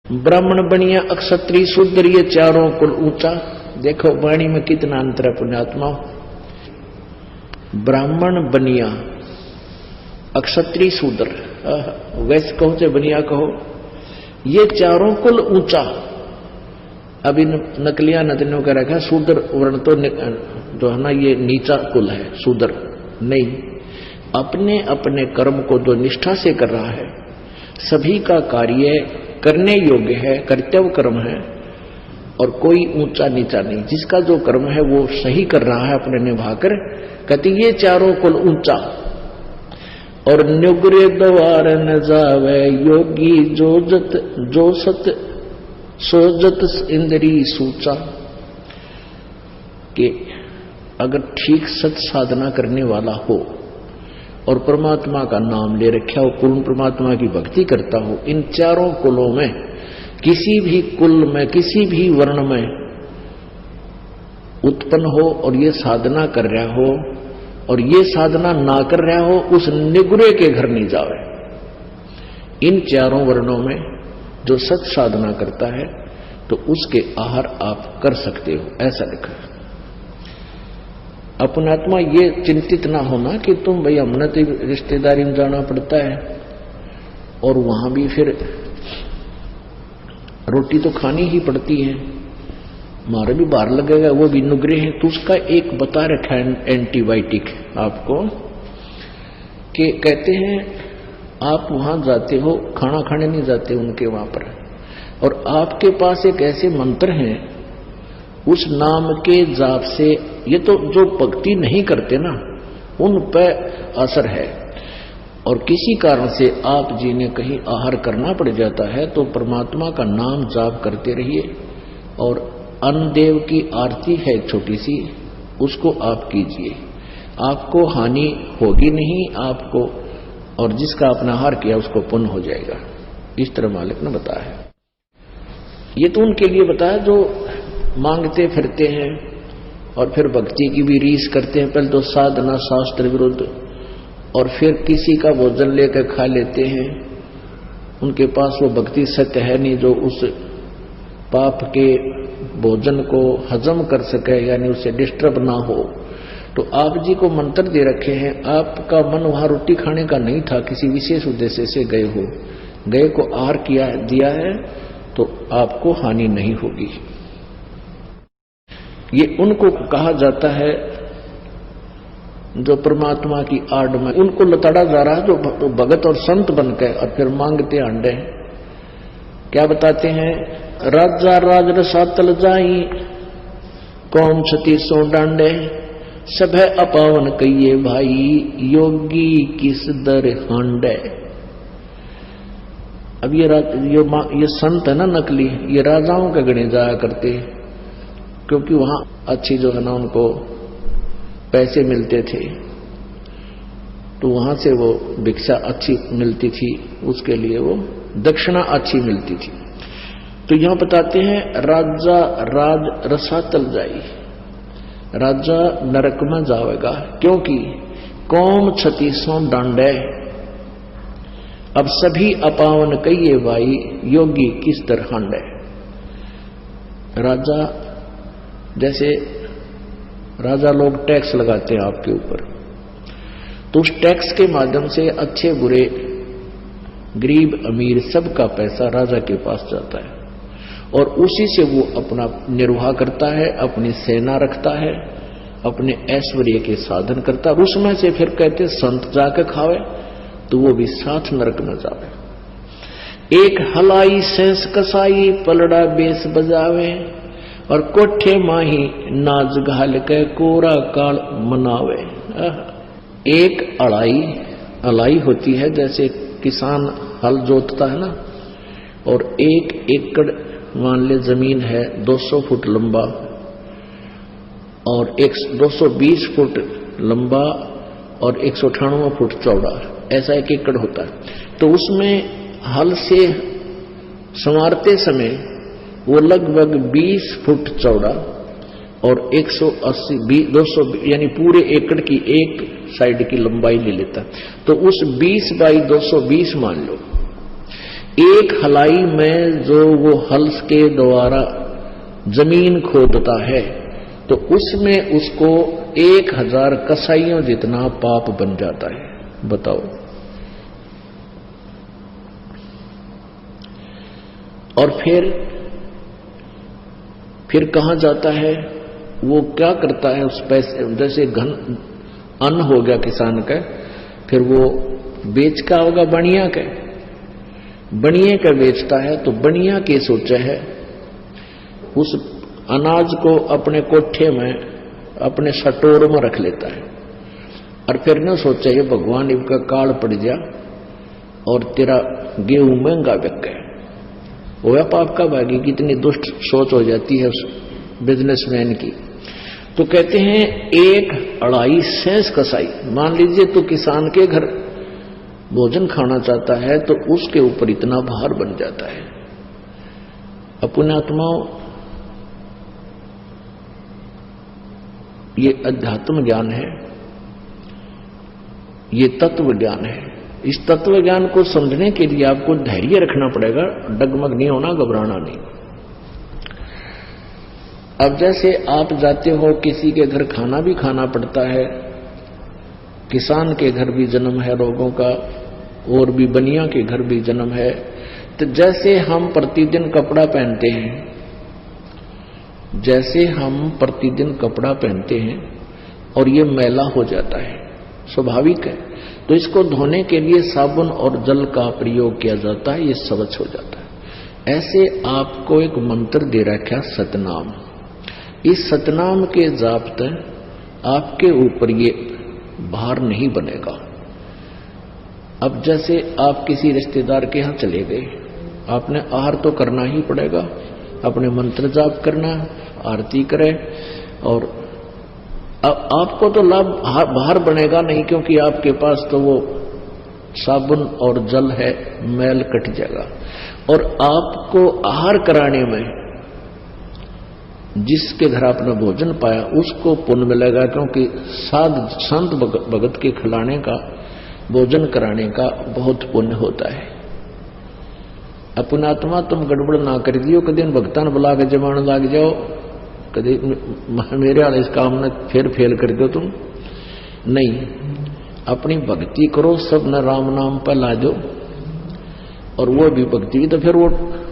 ब्राह्मण बनिया अक्षत्रिय शूद्र ये चारों कुल ऊंचा। देखो वाणी में कितना अंतर है पुण्यात्मा। ब्राह्मण बनिया अक्षत्रिय शूद्र, वैश्य कहो चाहे बनिया कहो, ये चारों कुल ऊंचा। अब इन नकलिया नदनियों का रखा शूद्र वर्ण तो जो है ना ये नीचा कुल है, शूद्र नहीं। अपने अपने कर्म को जो निष्ठा से कर रहा है, सभी का कार्य करने योग्य है, कर्तव्य कर्म है और कोई ऊंचा नीचा नहीं। जिसका जो कर्म है वो सही कर रहा है अपने निभाकर, कहते ये चारों कुल ऊंचा। और नुग्रे द्वार न जावे योगी जो सत सोजत इंद्री सूचा, कि अगर ठीक सत साधना करने वाला हो और परमात्मा का नाम ले रखा हो, पूर्ण परमात्मा की भक्ति करता हो, इन चारों कुलों में किसी भी कुल में किसी भी वर्ण में उत्पन्न हो और ये साधना कर रहा हो और ये साधना ना कर रहा हो, उस निगुरे के घर नहीं जावे। इन चारों वर्णों में जो सत साधना करता है तो उसके आहार आप कर सकते हो, ऐसा लिखा है। अपनात्मा ये चिंतित ना होना कि तुम भाई हमने तो रिश्तेदारी में जाना पड़ता है और वहां भी फिर रोटी तो खानी ही पड़ती है, मारे भी बाहर लगेगा, वो भी नुग्रे है। तो उसका एक बता रखा है एंटीबायोटिक आपको, कि कहते हैं आप वहां जाते हो, खाना खाने नहीं जाते उनके वहां पर, और आपके पास एक ऐसे मंत्र हैं, उस नाम के जाप से, ये तो जो भक्ति नहीं करते ना उन पे असर है। और किसी कारण से आप जी ने कहीं आहार करना पड़ जाता है तो परमात्मा का नाम जाप करते रहिए। और अन्नदेव की आरती है छोटी सी, उसको आप कीजिए, आपको हानि होगी नहीं आपको, और जिसका अपना आहार किया उसको पुण्य हो जाएगा। इस तरह मालिक ने बताया है। ये तो उनके लिए बताया जो मांगते फिरते हैं और फिर भक्ति की भी रीस करते हैं। पहले तो साधना शास्त्र विरुद्ध, और फिर किसी का भोजन लेकर खा लेते हैं, उनके पास वो भक्ति सत्य है नहीं जो उस पाप के भोजन को हजम कर सके, यानी उसे डिस्टर्ब ना हो। तो आप जी को मंत्र दे रखे हैं, आपका मन वहां रोटी खाने का नहीं था, किसी विशेष उद्देश्य से गए हो, गए को आहार किया दिया है तो आपको हानि नहीं होगी। ये उनको कहा जाता है जो परमात्मा की आड़ में उनको लताड़ा जा रहा है, जो भगत और संत बनकर और फिर मांगते अंडे। क्या बताते हैं, राजा राज रसातल जाई कौम छती सो डांडे, सब है अपावन कहिए भाई योगी किस दर हांडे। अब ये संत है ना नकली, ये राजाओं के गणे जाया करते, क्योंकि वहां अच्छी जो है ना उनको पैसे मिलते थे, तो वहां से वो भिक्षा अच्छी मिलती थी, उसके लिए वो दक्षिणा अच्छी मिलती थी। तो यहां बताते हैं राजा राज रसातल जाई, राजा नरक में जाएगा, क्योंकि कौम छती सो डांडे, अब सभी अपावन कहिए भाई योगी किस तरह हांडे। राजा, जैसे राजा लोग टैक्स लगाते हैं आपके ऊपर, तो उस टैक्स के माध्यम से अच्छे बुरे गरीब अमीर सबका पैसा राजा के पास जाता है, और उसी से वो अपना निर्वाह करता है, अपनी सेना रखता है, अपने ऐश्वर्य के साधन करता है। उसमें से फिर कहते संत जाके खावे तो वो भी साथ नरक न जावे। एक हलाई सेंस कसाई पलड़ा बेस बजावे, और कोठे माही नाज घाल के कोरा काल मनावे। एक अलाई होती है, जैसे किसान हल जोतता है ना, और एक एकड़ मान ले जमीन है 200 फुट लंबा और 220 फुट लंबा और 198 फुट चौड़ा, ऐसा एक एकड़ होता है। तो उसमें हल से संवारते समय वो लगभग 20 फुट चौड़ा और 180 200 यानी पूरे एकड़ की एक साइड की लंबाई ले लेता। तो उस 20 बाई 220 मान लो, एक हलाई में जो वो हल के द्वारा जमीन खोदता है तो उसमें उसको 1000 कसाइयों जितना पाप बन जाता है। बताओ। और फिर कहां जाता है? वो क्या करता है उस पैसे, जैसे घन अन्न हो गया किसान का, फिर वो बेच का होगा बनिया का, बनिए का बेचता है तो बनिया के सोचा है उस अनाज को अपने कोठे में अपने सटोर में रख लेता है और फिर न सोचा ये भगवान इनका काल पड़ जा और तेरा गेहूं महंगा बिक गया। वो पाप का भागी, कितनी दुष्ट सोच हो जाती है उस बिजनेसमैन की। तो कहते हैं 1-2.5 सेंस कसाई, मान लीजिए तो किसान के घर भोजन खाना चाहता है तो उसके ऊपर इतना भार बन जाता है। अपने आत्माओं, ये अध्यात्म ज्ञान है, ये तत्व ज्ञान है। इस तत्व ज्ञान को समझने के लिए आपको धैर्य रखना पड़ेगा, डगमग नहीं होना, घबराना नहीं। अब जैसे आप जाते हो किसी के घर, खाना भी खाना पड़ता है, किसान के घर भी जन्म है लोगों का, और भी बनिया के घर भी जन्म है। तो जैसे हम प्रतिदिन कपड़ा पहनते हैं, जैसे हम प्रतिदिन कपड़ा पहनते हैं और ये मैला हो जाता है, स्वाभाविक है, तो इसको धोने के लिए साबुन और जल का प्रयोग किया जाता है, ये स्वच्छ हो जाता है। ऐसे आपको एक मंत्र दे रखा सतनाम। इस सतनाम के जाप्ते आपके ऊपर ये भार नहीं बनेगा। अब जैसे आप किसी रिश्तेदार के यहां चले गए, आपने आहार तो करना ही पड़ेगा, अपने मंत्र जाप करना, आरती करें, और अब आपको तो लाभ भार बनेगा नहीं, क्योंकि आपके पास तो वो साबुन और जल है, मैल कट जाएगा। और आपको आहार कराने में जिसके घर आपने भोजन पाया उसको पुण्य मिलेगा, क्योंकि संत भगत के खिलाने का, भोजन कराने का बहुत पुण्य होता है। अपना आत्मा तुम गड़बड़ ना कर दियो, कभी भक्तान बुला के जमान लाग जाओ, कभी मेरे वाले इस काम में फिर फेल कर दो तुम नहीं। अपनी भक्ति करो, सब न राम नाम पर ला दो, और वो भी भक्ति। तो फिर वो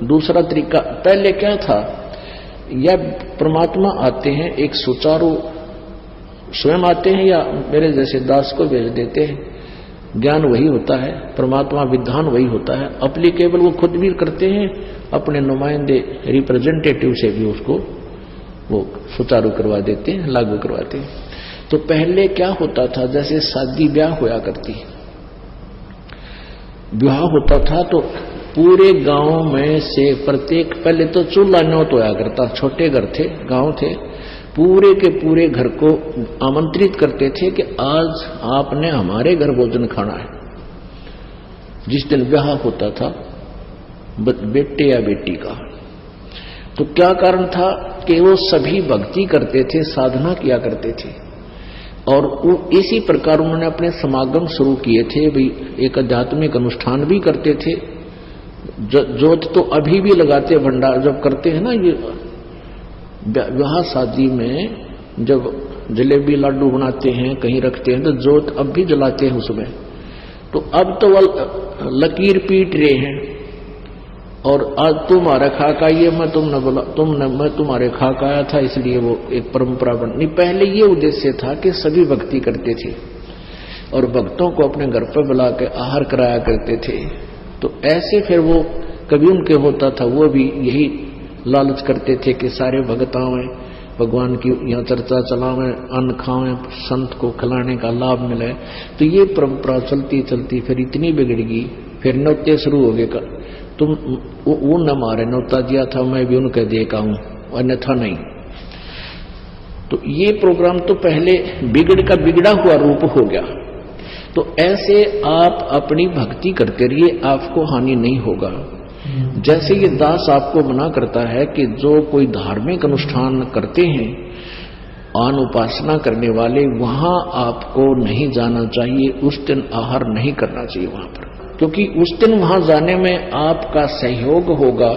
दूसरा तरीका, पहले क्या था, या परमात्मा आते हैं एक सुचारू, स्वयं आते हैं या मेरे जैसे दास को भेज देते हैं, ज्ञान वही होता है, परमात्मा विधान वही होता है, अप्लीकेबल वो खुद भी करते हैं, अपने नुमाइंदे रिप्रेजेंटेटिव से भी उसको वो सुचारू करवा देते हैं, लागू करवाते हैं। तो पहले क्या होता था, जैसे शादी ब्याह होया करती, ब्याह होता था तो पूरे गांव में से प्रत्येक, पहले तो चूल्हा न्योत होया करता, छोटे घर थे, गांव थे, पूरे के पूरे घर को आमंत्रित करते थे कि आज आपने हमारे घर भोजन खाना है। जिस दिन ब्याह होता था बेटे या बेटी का, तो क्या कारण था कि वो सभी भक्ति करते थे, साधना किया करते थे, और वो इसी प्रकार उन्होंने अपने समागम शुरू किए थे। भी एक आध्यात्मिक अनुष्ठान भी करते थे, जोत तो अभी भी लगाते, भंडार जब करते हैं ना, ये विवाह शादी में जब जलेबी लाडू बनाते हैं, कहीं रखते हैं, तो जोत अब भी जलाते हैं उसमें। तो अब तो वह लकीर पीट रहे हैं, और आज तुम्हारा खाका ये मैं तुमने बोला, मैं तुम्हारे खाका आया था, इसलिए वो एक परंपरा बन नहीं। पहले ये उद्देश्य था कि सभी भक्ति करते थे और भक्तों को अपने घर पर बुला के आहार कराया करते थे। तो ऐसे फिर वो कभी उनके होता था, वो भी यही लालच करते थे कि सारे भगत आवें, भगवान की यहाँ चर्चा चलावें, अन्न खावें, संत को खिलाने का लाभ मिले। तो ये परंपरा चलती चलती फिर इतनी बिगड़ गई, फिर न्योते शुरू हो गए। तुम वो न मारे, न्योता दिया था मैं भी उनके देखा हूं, अन्यथा नहीं। तो ये प्रोग्राम तो पहले बिगड़ का बिगड़ा हुआ रूप हो गया। तो ऐसे आप अपनी भक्ति करते रहिए, आपको हानि नहीं होगा। जैसे ये दास आपको मना करता है कि जो कोई धार्मिक अनुष्ठान करते हैं, आन उपासना करने वाले, वहां आपको नहीं जाना चाहिए, उस दिन आहार नहीं करना चाहिए वहां पर। क्योंकि उस दिन वहां जाने में आपका सहयोग होगा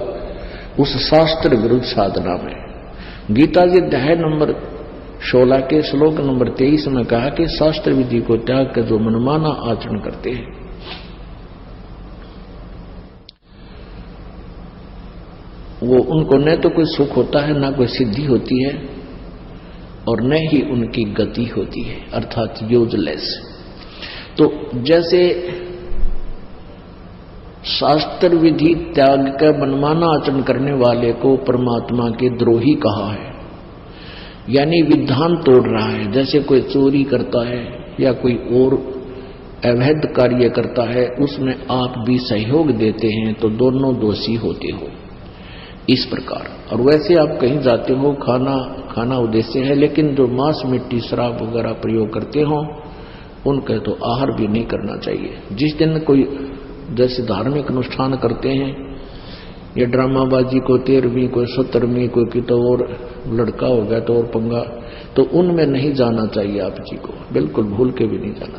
उस शास्त्र विरुद्ध साधना में। गीता जी अध्याय नंबर 16 के श्लोक नंबर 23 में कहा कि शास्त्र विधि को त्याग कर जो मनमाना आचरण करते हैं वो उनको न तो कोई सुख होता है, न कोई सिद्धि होती है, और न ही उनकी गति होती है, अर्थात यूजलेस। तो जैसे शास्त्र विधि त्याग कर मनमाना आचरण करने वाले को परमात्मा के द्रोही कहा है, यानी विधान तोड़ रहा है। जैसे कोई चोरी करता है या कोई और अवैध कार्य करता है, उसमें आप भी सहयोग देते हैं तो दोनों दोषी होते हो, इस प्रकार। और वैसे आप कहीं जाते हो, खाना उद्देश्य है, लेकिन जो मांस मिट्टी शराब वगैरह प्रयोग करते हो उनका तो आहार भी नहीं करना चाहिए। जिस दिन कोई जैसे धार्मिक अनुष्ठान करते हैं या ड्रामाबाजी को 13वीं कोई 17वीं कोई की तो और लड़का हो गया तो और पंगा, तो उनमें नहीं जाना चाहिए आप जी को, बिल्कुल भूल के भी नहीं जाना।